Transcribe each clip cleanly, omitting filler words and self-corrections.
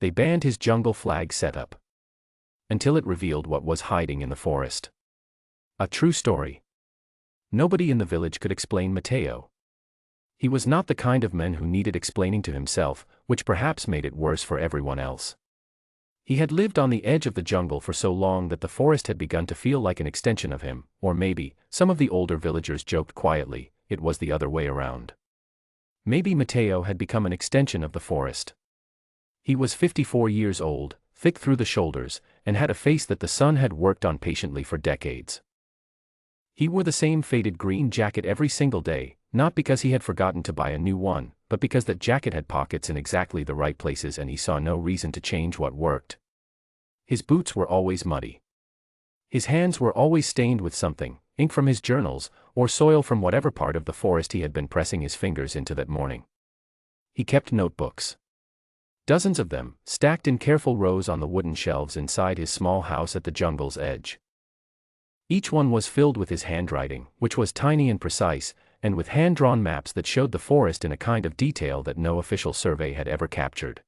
They banned his jungle flag setup until it revealed what was hiding in the forest. A true story. Nobody in the village could explain Mateo. He was not the kind of man who needed explaining to himself, which perhaps made it worse for everyone else. He had lived on the edge of the jungle for so long that the forest had begun to feel like an extension of him, or maybe, some of the older villagers joked quietly, it was the other way around. Maybe Mateo had become an extension of the forest. He was 54 years old, thick through the shoulders, and had a face that the sun had worked on patiently for decades. He wore the same faded green jacket every single day, not because he had forgotten to buy a new one, but because that jacket had pockets in exactly the right places and he saw no reason to change what worked. His boots were always muddy. His hands were always stained with something, ink from his journals, or soil from whatever part of the forest he had been pressing his fingers into that morning. He kept notebooks. Dozens of them, stacked in careful rows on the wooden shelves inside his small house at the jungle's edge. Each one was filled with his handwriting, which was tiny and precise, and with hand-drawn maps that showed the forest in a kind of detail that no official survey had ever captured.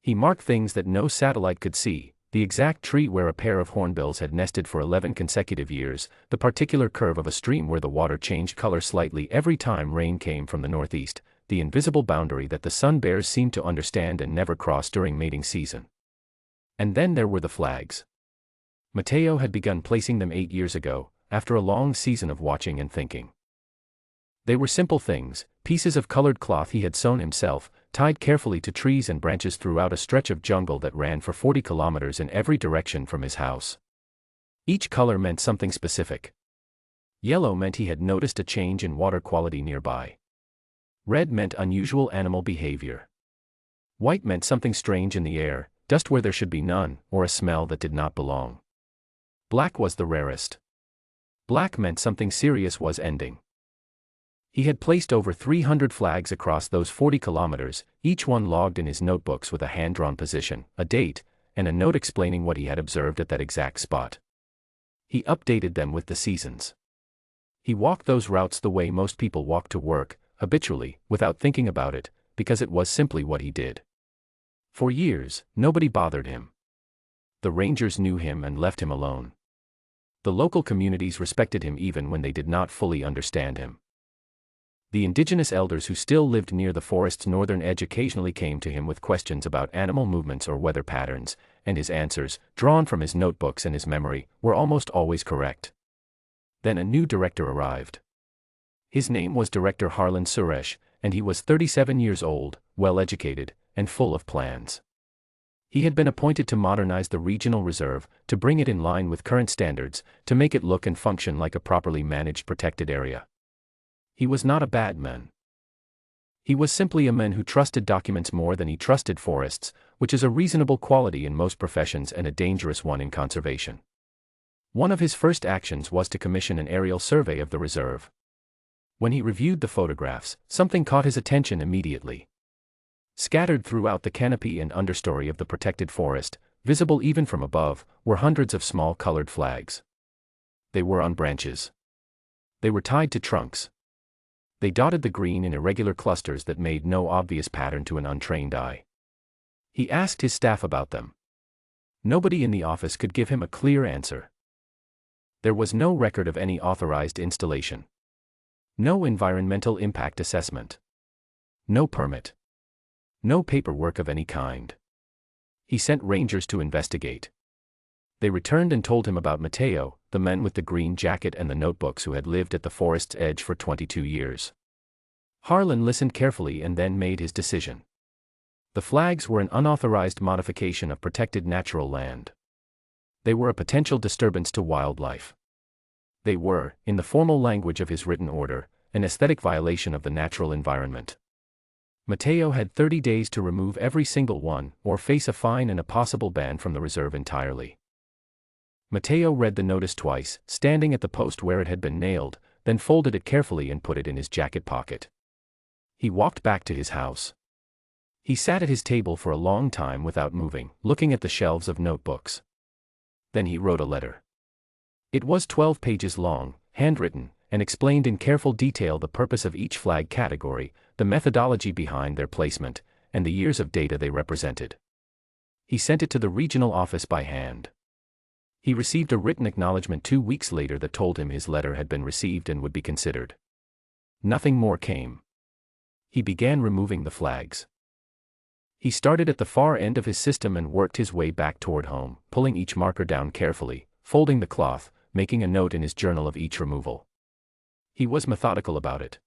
He marked things that no satellite could see, the exact tree where a pair of hornbills had nested for 11 consecutive years, the particular curve of a stream where the water changed color slightly every time rain came from the northeast, the invisible boundary that the sun bears seemed to understand and never cross during mating season. And then there were the flags. Mateo had begun placing them 8 years ago, after a long season of watching and thinking. They were simple things, pieces of colored cloth he had sewn himself, tied carefully to trees and branches throughout a stretch of jungle that ran for 40 kilometers in every direction from his house. Each color meant something specific. Yellow meant he had noticed a change in water quality nearby. Red meant unusual animal behavior. White meant something strange in the air, dust where there should be none, or a smell that did not belong. Black was the rarest. Black meant something serious was ending. He had placed over 300 flags across those 40 kilometers, each one logged in his notebooks with a hand-drawn position, a date, and a note explaining what he had observed at that exact spot. He updated them with the seasons. He walked those routes the way most people walk to work, habitually, without thinking about it, because it was simply what he did. For years, nobody bothered him. The rangers knew him and left him alone. The local communities respected him even when they did not fully understand him. The indigenous elders who still lived near the forest's northern edge occasionally came to him with questions about animal movements or weather patterns, and his answers, drawn from his notebooks and his memory, were almost always correct. Then a new director arrived. His name was Director Harlan Suresh, and he was 37 years old, well-educated, and full of plans. He had been appointed to modernize the regional reserve, to bring it in line with current standards, to make it look and function like a properly managed protected area. He was not a bad man. He was simply a man who trusted documents more than he trusted forests, which is a reasonable quality in most professions and a dangerous one in conservation. One of his first actions was to commission an aerial survey of the reserve. When he reviewed the photographs, something caught his attention immediately. Scattered throughout the canopy and understory of the protected forest, visible even from above, were hundreds of small colored flags. They were on branches. They were tied to trunks. They dotted the green in irregular clusters that made no obvious pattern to an untrained eye. He asked his staff about them. Nobody in the office could give him a clear answer. There was no record of any authorized installation. No environmental impact assessment. No permit. No paperwork of any kind. He sent rangers to investigate. They returned and told him about Mateo, the man with the green jacket and the notebooks who had lived at the forest's edge for 22 years. Harlan listened carefully and then made his decision. The flags were an unauthorized modification of protected natural land. They were a potential disturbance to wildlife. They were, in the formal language of his written order, an aesthetic violation of the natural environment. Mateo had 30 days to remove every single one, or face a fine and a possible ban from the reserve entirely. Mateo read the notice twice, standing at the post where it had been nailed, then folded it carefully and put it in his jacket pocket. He walked back to his house. He sat at his table for a long time without moving, looking at the shelves of notebooks. Then he wrote a letter. It was 12 pages long, handwritten, and explained in careful detail the purpose of each flag category, the methodology behind their placement, and the years of data they represented. He sent it to the regional office by hand. He received a written acknowledgement 2 weeks later that told him his letter had been received and would be considered. Nothing more came. He began removing the flags. He started at the far end of his system and worked his way back toward home, pulling each marker down carefully, folding the cloth, making a note in his journal of each removal. He was methodical about it.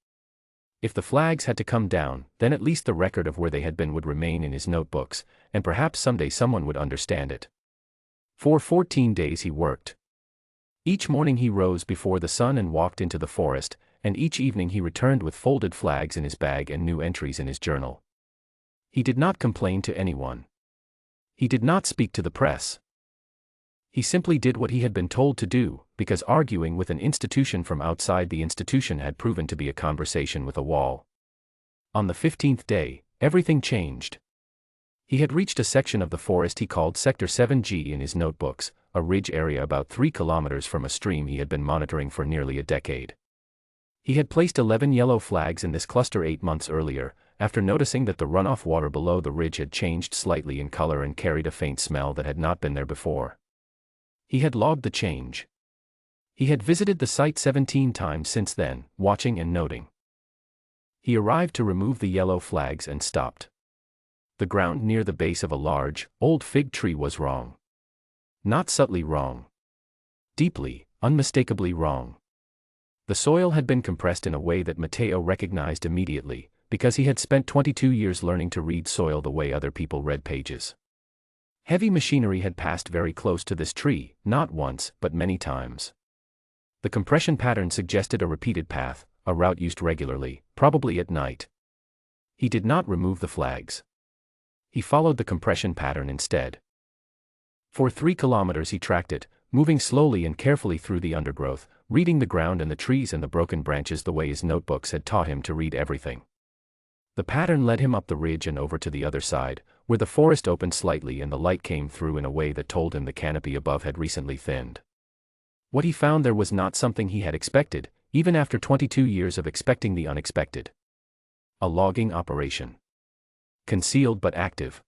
If the flags had to come down, then at least the record of where they had been would remain in his notebooks, and perhaps someday someone would understand it. For 14 days he worked. Each morning he rose before the sun and walked into the forest, and each evening he returned with folded flags in his bag and new entries in his journal. He did not complain to anyone. He did not speak to the press. He simply did what he had been told to do, because arguing with an institution from outside the institution had proven to be a conversation with a wall. On the 15th day, everything changed. He had reached a section of the forest he called Sector 7G in his notebooks, a ridge area about 3 kilometers from a stream he had been monitoring for nearly a decade. He had placed 11 yellow flags in this cluster 8 months earlier, after noticing that the runoff water below the ridge had changed slightly in color and carried a faint smell that had not been there before. He had logged the change. He had visited the site 17 times since then, watching and noting. He arrived to remove the yellow flags and stopped. The ground near the base of a large, old fig tree was wrong. Not subtly wrong. Deeply, unmistakably wrong. The soil had been compressed in a way that Matteo recognized immediately, because he had spent 22 years learning to read soil the way other people read pages. Heavy machinery had passed very close to this tree, not once, but many times. The compression pattern suggested a repeated path, a route used regularly, probably at night. He did not remove the flags. He followed the compression pattern instead. For 3 kilometers he tracked it, moving slowly and carefully through the undergrowth, reading the ground and the trees and the broken branches the way his notebooks had taught him to read everything. The pattern led him up the ridge and over to the other side, where the forest opened slightly and the light came through in a way that told him the canopy above had recently thinned. What he found there was not something he had expected, even after 22 years of expecting the unexpected. A logging operation. Concealed but active.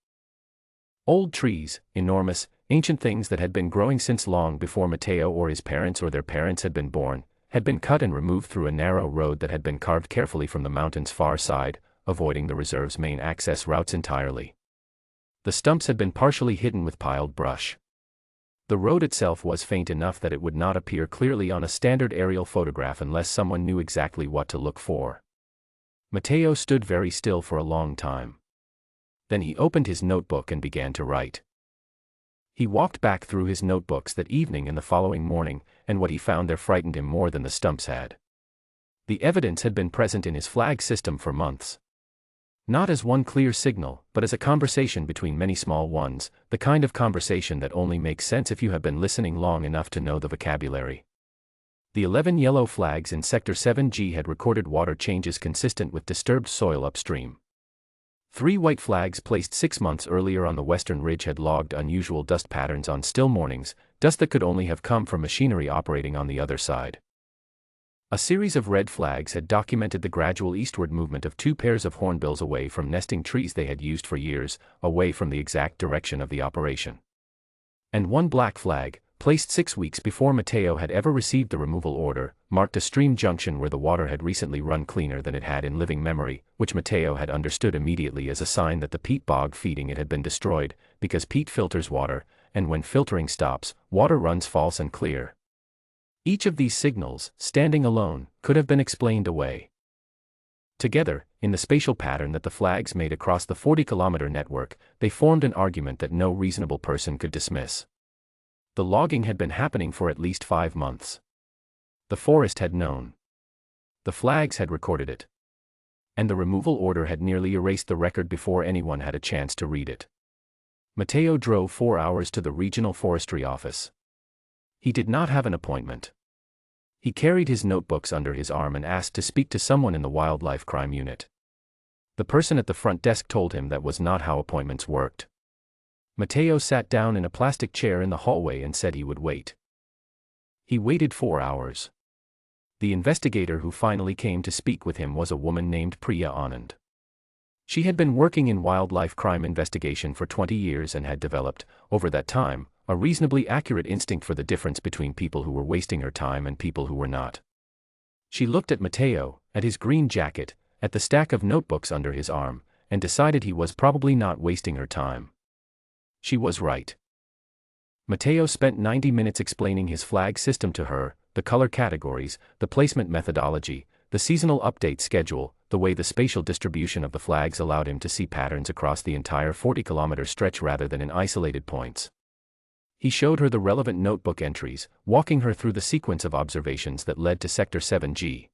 Old trees, enormous, ancient things that had been growing since long before Matteo or his parents or their parents had been born, had been cut and removed through a narrow road that had been carved carefully from the mountain's far side, avoiding the reserve's main access routes entirely. The stumps had been partially hidden with piled brush. The road itself was faint enough that it would not appear clearly on a standard aerial photograph unless someone knew exactly what to look for. Matteo stood very still for a long time. Then he opened his notebook and began to write. He walked back through his notebooks that evening and the following morning, and what he found there frightened him more than the stumps had. The evidence had been present in his flag system for months. Not as one clear signal, but as a conversation between many small ones, the kind of conversation that only makes sense if you have been listening long enough to know the vocabulary. The 11 yellow flags in Sector 7G had recorded water changes consistent with disturbed soil upstream. 3 white flags placed 6 months earlier on the western ridge had logged unusual dust patterns on still mornings, dust that could only have come from machinery operating on the other side. A series of red flags had documented the gradual eastward movement of 2 pairs of hornbills away from nesting trees they had used for years, away from the exact direction of the operation. And 1 black flag, placed 6 weeks before Matteo had ever received the removal order, marked a stream junction where the water had recently run cleaner than it had in living memory, which Matteo had understood immediately as a sign that the peat bog feeding it had been destroyed, because peat filters water, and when filtering stops, water runs false and clear. Each of these signals, standing alone, could have been explained away. Together, in the spatial pattern that the flags made across the 40-kilometer network, they formed an argument that no reasonable person could dismiss. The logging had been happening for at least 5 months. The forest had known. The flags had recorded it. And the removal order had nearly erased the record before anyone had a chance to read it. Matteo drove 4 hours to the regional forestry office. He did not have an appointment. He carried his notebooks under his arm and asked to speak to someone in the wildlife crime unit. The person at the front desk told him that was not how appointments worked. Matteo sat down in a plastic chair in the hallway and said he would wait. He waited 4 hours. The investigator who finally came to speak with him was a woman named Priya Anand. She had been working in wildlife crime investigation for 20 years and had developed, over that time, a reasonably accurate instinct for the difference between people who were wasting her time and people who were not. She looked at Mateo, at his green jacket, at the stack of notebooks under his arm, and decided he was probably not wasting her time. She was right. Mateo spent 90 minutes explaining his flag system to her, the color categories, the placement methodology, the seasonal update schedule, the way the spatial distribution of the flags allowed him to see patterns across the entire 40-kilometer stretch rather than in isolated points. He showed her the relevant notebook entries, walking her through the sequence of observations that led to Sector 7G.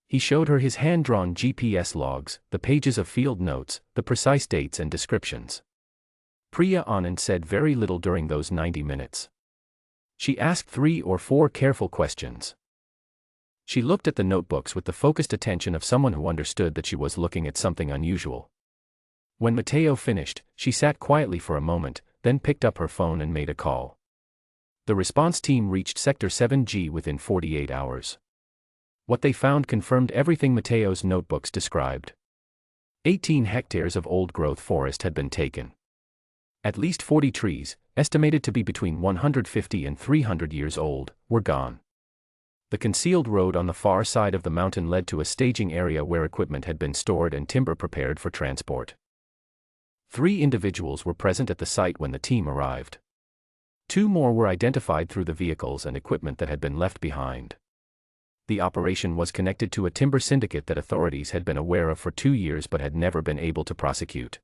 He showed her his hand-drawn GPS logs, the pages of field notes, the precise dates and descriptions. Priya Anand said very little during those 90 minutes. She asked 3 or 4 careful questions. She looked at the notebooks with the focused attention of someone who understood that she was looking at something unusual. When Mateo finished, she sat quietly for a moment, then picked up her phone and made a call. The response team reached Sector 7G within 48 hours. What they found confirmed everything Mateo's notebooks described. 18 hectares of old-growth forest had been taken. At least 40 trees, estimated to be between 150 and 300 years old, were gone. The concealed road on the far side of the mountain led to a staging area where equipment had been stored and timber prepared for transport. 3 individuals were present at the site when the team arrived. 2 more were identified through the vehicles and equipment that had been left behind. The operation was connected to a timber syndicate that authorities had been aware of for 2 years but had never been able to prosecute.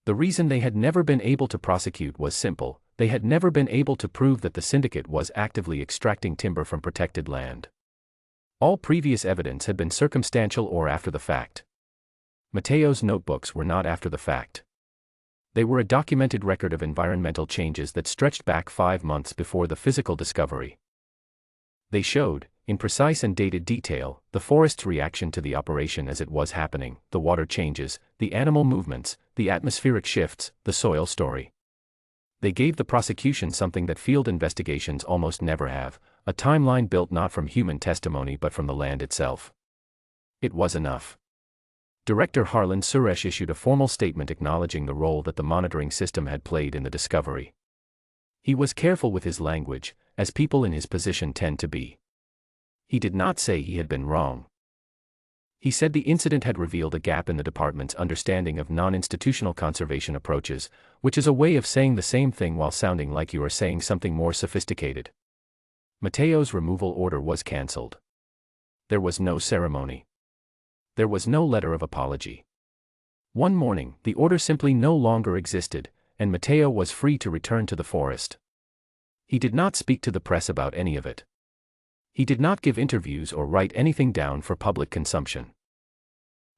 The reason they had never been able to prosecute was simple: they had never been able to prove that the syndicate was actively extracting timber from protected land. All previous evidence had been circumstantial or after the fact. Mateo's notebooks were not after the fact. They were a documented record of environmental changes that stretched back 5 months before the physical discovery. They showed, in precise and dated detail, the forest's reaction to the operation as it was happening, the water changes, the animal movements, the atmospheric shifts, the soil story. They gave the prosecution something that field investigations almost never have: a timeline built not from human testimony but from the land itself. It was enough. Director Harlan Suresh issued a formal statement acknowledging the role that the monitoring system had played in the discovery. He was careful with his language, as people in his position tend to be. He did not say he had been wrong. He said the incident had revealed a gap in the department's understanding of non-institutional conservation approaches, which is a way of saying the same thing while sounding like you are saying something more sophisticated. Mateo's removal order was cancelled. There was no ceremony. There was no letter of apology. One morning, the order simply no longer existed, and Mateo was free to return to the forest. He did not speak to the press about any of it. He did not give interviews or write anything down for public consumption.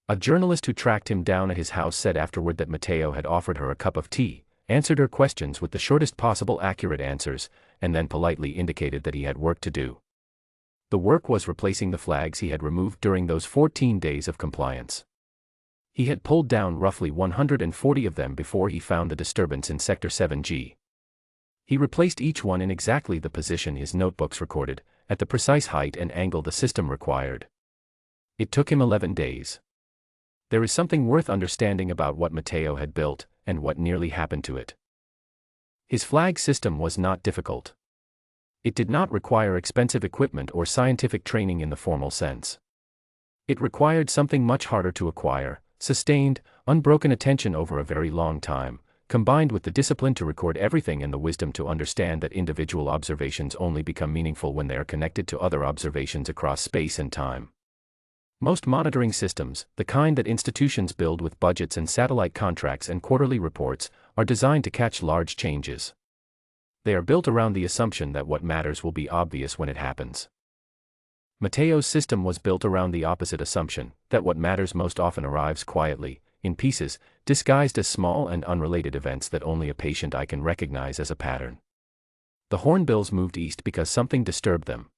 A journalist who tracked him down at his house said afterward that Mateo had offered her a cup of tea, answered her questions with the shortest possible accurate answers, and then politely indicated that he had work to do. The work was replacing the flags he had removed during those 14 days of compliance. He had pulled down roughly 140 of them before he found the disturbance in Sector 7G. He replaced each one in exactly the position his notebooks recorded, at the precise height and angle the system required. It took him 11 days. There is something worth understanding about what Mateo had built, and what nearly happened to it. His flag system was not difficult. It did not require expensive equipment or scientific training in the formal sense. It required something much harder to acquire: sustained, unbroken attention over a very long time, combined with the discipline to record everything and the wisdom to understand that individual observations only become meaningful when they are connected to other observations across space and time. Most monitoring systems, the kind that institutions build with budgets and satellite contracts and quarterly reports, are designed to catch large changes. They are built around the assumption that what matters will be obvious when it happens. Mateo's system was built around the opposite assumption, that what matters most often arrives quietly, in pieces, disguised as small and unrelated events that only a patient eye can recognize as a pattern. The hornbills moved east because something disturbed them.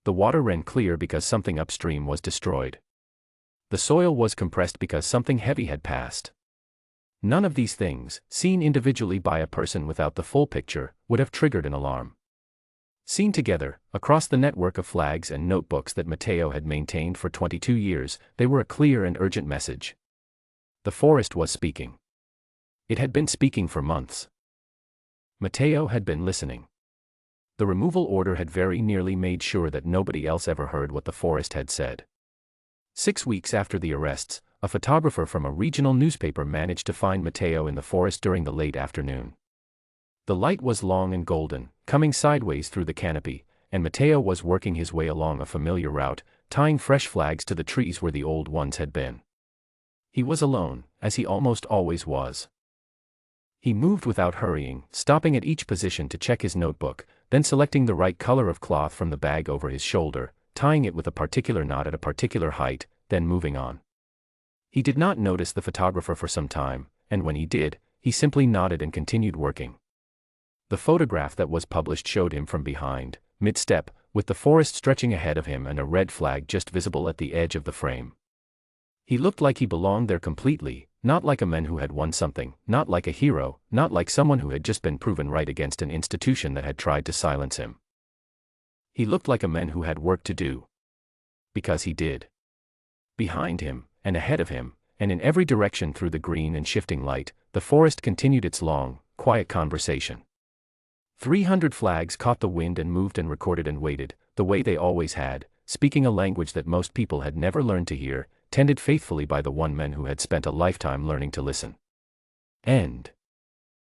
The water ran clear because something upstream was destroyed. The soil was compressed because something heavy had passed. None of these things, seen individually by a person without the full picture, would have triggered an alarm. Seen together, across the network of flags and notebooks that Mateo had maintained for 22 years, they were a clear and urgent message. The forest was speaking. It had been speaking for months. Mateo had been listening. The removal order had very nearly made sure that nobody else ever heard what the forest had said. 6 weeks after the arrests, a photographer from a regional newspaper managed to find Mateo in the forest during the late afternoon. The light was long and golden, coming sideways through the canopy, and Mateo was working his way along a familiar route, tying fresh flags to the trees where the old ones had been. He was alone, as he almost always was. He moved without hurrying, stopping at each position to check his notebook, then selecting the right color of cloth from the bag over his shoulder, tying it with a particular knot at a particular height, then moving on. He did not notice the photographer for some time, and when he did, he simply nodded and continued working. The photograph that was published showed him from behind, mid-step, with the forest stretching ahead of him and a red flag just visible at the edge of the frame. He looked like he belonged there completely, not like a man who had won something, not like a hero, not like someone who had just been proven right against an institution that had tried to silence him. He looked like a man who had work to do. Because he did. Behind him, and ahead of him, and in every direction through the green and shifting light, the forest continued its long, quiet conversation. 300 flags caught the wind and moved and recorded and waited, the way they always had, speaking a language that most people had never learned to hear, tended faithfully by the one man who had spent a lifetime learning to listen. End.